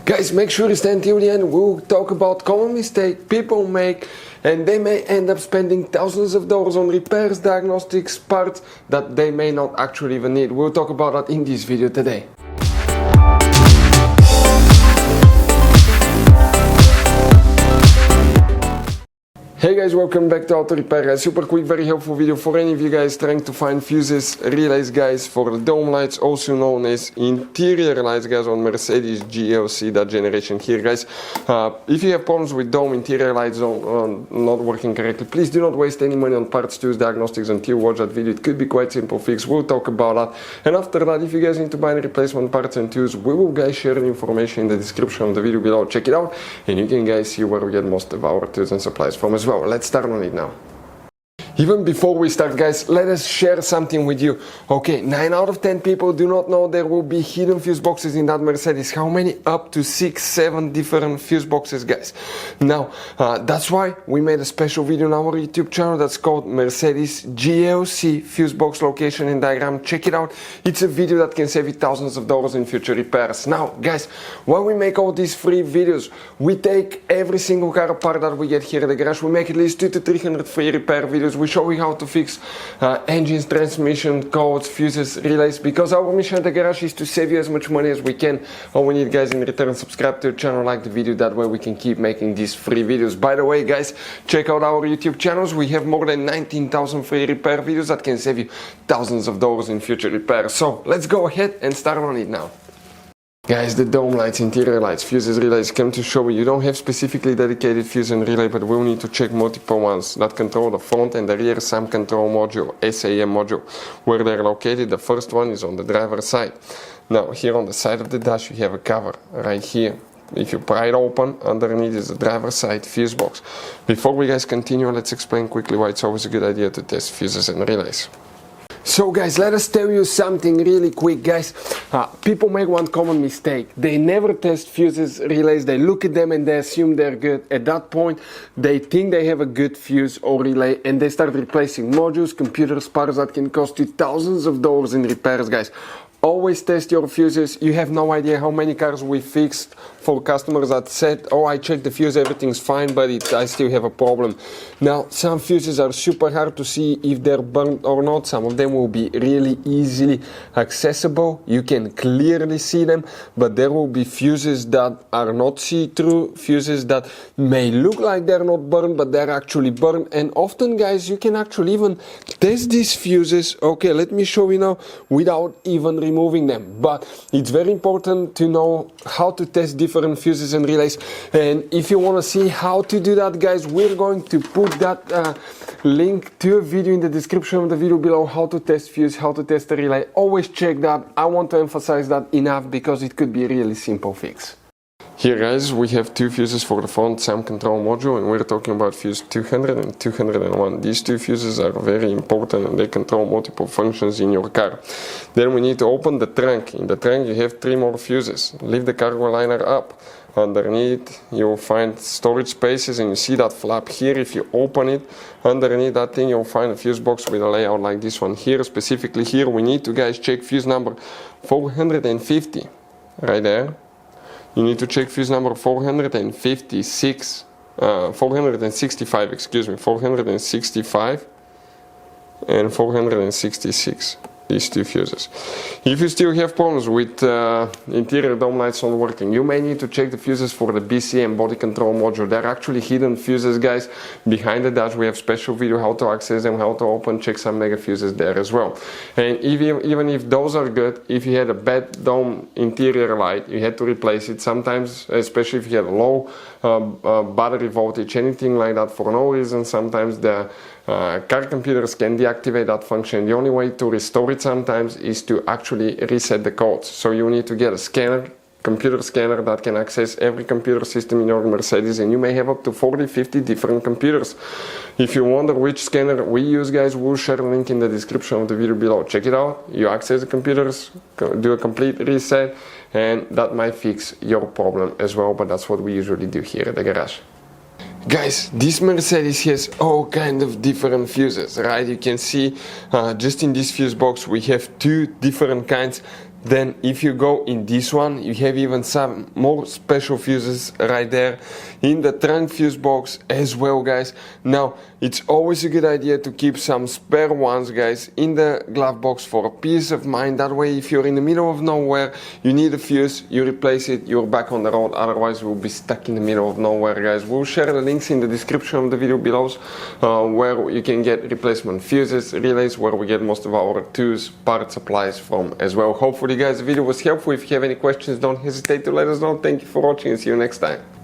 Guys, make sure you stay until the end. We'll talk about common mistakes people make, and they may end up spending thousands of dollars on repairs, diagnostics, parts that they may not actually even need. We'll talk about that in this video today. Hey guys, welcome back to Auto Repair. A super quick, very helpful video for any of you guys trying to find fuses, relays guys, for the dome lights, also known as interior lights guys, on Mercedes GLC, that generation here guys. If you have problems with dome interior lights not working correctly, please do not waste any money on parts, tools, diagnostics until you watch that video. It could be quite simple fix. We'll talk about that. And after that, if you guys need to buy any replacement parts and tools, we will guys share the information in the description of the video below. Check it out, and you can guys see where we get most of our tools and supplies from as well. Let's start on it now. Even before we start guys, let us share something with you. Okay, 9 out of 10 people do not know there will be hidden fuse boxes in that Mercedes. How many? Up to 6-7 different fuse boxes guys. Now, that's why we made a special video on our YouTube channel that's called Mercedes GLC fuse box location and diagram. Check it out. It's a video that can save you thousands of dollars in future repairs. Now guys, when we make all these free videos, we take every single car apart that we get here at the garage. We make at least 200 to 300 free repair videos. We show you how to fix engines, transmission, codes, fuses, relays, because our mission at the garage is to save you as much money as we can. All we need guys in return, subscribe to the channel, like the video, that way we can keep making these free videos. By the way guys, check out our YouTube channels. We have more than 19,000 free repair videos that can save you thousands of dollars in future repairs. So let's go ahead and start on it now. Guys, the dome lights, interior lights, fuses, relays come to show you don't have specifically dedicated fuse and relay, but we'll need to check multiple ones that control the front and the rear SAM control module, SAM module. Where they're located, the first one is on the driver's side. Now here on the side of the dash you have a cover right here. If you pry it open, underneath is the driver's side fuse box. Before we guys continue, let's explain quickly why it's always a good idea to test fuses and relays. So guys, let us tell you something really quick guys. People make one common mistake. They never test fuses, relays. They look at them and they assume they're good. At that point, they think they have a good fuse or relay and they start replacing modules, computers, parts that can cost you thousands of dollars in repairs guys. Always test your fuses. You have no idea how many cars we fixed for customers that said, oh, I checked the fuse, everything's fine, but I still have a problem. Now, some fuses are super hard to see if they're burnt or not. Some of them will be really easily accessible. You can clearly see them, but there will be fuses that are not see-through, fuses that may look like they're not burned, but they're actually burned. And often, guys, you can actually even test these fuses. Okay, let me show you now without even removing them. But it's very important to know how to test different fuses and relays, and if you want to see how to do that guys, we're going to put that link to a video in the description of the video below, how to test fuse, how to test a relay. Always check that. I want to emphasize that enough because it could be a really simple fix. Here guys, we have 2 fuses for the front SAM control module, and we're talking about fuse 200 and 201. These 2 fuses are very important and they control multiple functions in your car. Then we need to open the trunk. In the trunk you have 3 more fuses. Lift the cargo liner up. Underneath you'll find storage spaces, and you see that flap here. If you open it, underneath that thing you'll find a fuse box with a layout like this one here. Specifically here we need to guys check fuse number 450 right there. You need to check fuse number 465, excuse me, 465 and 466. These 2 fuses. If you still have problems with interior dome lights not working, you may need to check the fuses for the BCM body control module. They're actually hidden fuses guys behind the dash. We have special video how to access them, how to open, check some mega fuses there as well. And even if those are good, if you had a bad dome interior light, you had to replace it. Sometimes, especially if you had a low battery voltage, anything like that, for no reason, sometimes the car computers can deactivate that function. The only way to restore it sometimes is to actually reset the codes. So you need to get a scanner, computer scanner that can access every computer system in your Mercedes, and you may have up to 40-50 different computers. If you wonder which scanner we use guys, we'll share a link in the description of the video below. Check it out. You access the computers, do a complete reset, and that might fix your problem as well, but that's what we usually do here at the garage. Guys, this Mercedes has all kind of different fuses, right? You can see just in this fuse box we have 2 different kinds. Then if you go in this one, you have even some more special fuses right there in the trunk fuse box as well, guys. Now it's always a good idea to keep some spare ones, guys, in the glove box for a peace of mind. That way, if you're in the middle of nowhere, you need a fuse, you replace it, you're back on the road. Otherwise we'll be stuck in the middle of nowhere, guys. We'll share the links in the description of the video below, where you can get replacement fuses, relays, where we get most of our tools, part supplies from as well. Hopefully guys, the video was helpful. If you have any questions, don't hesitate to let us know. Thank you for watching and see you next time.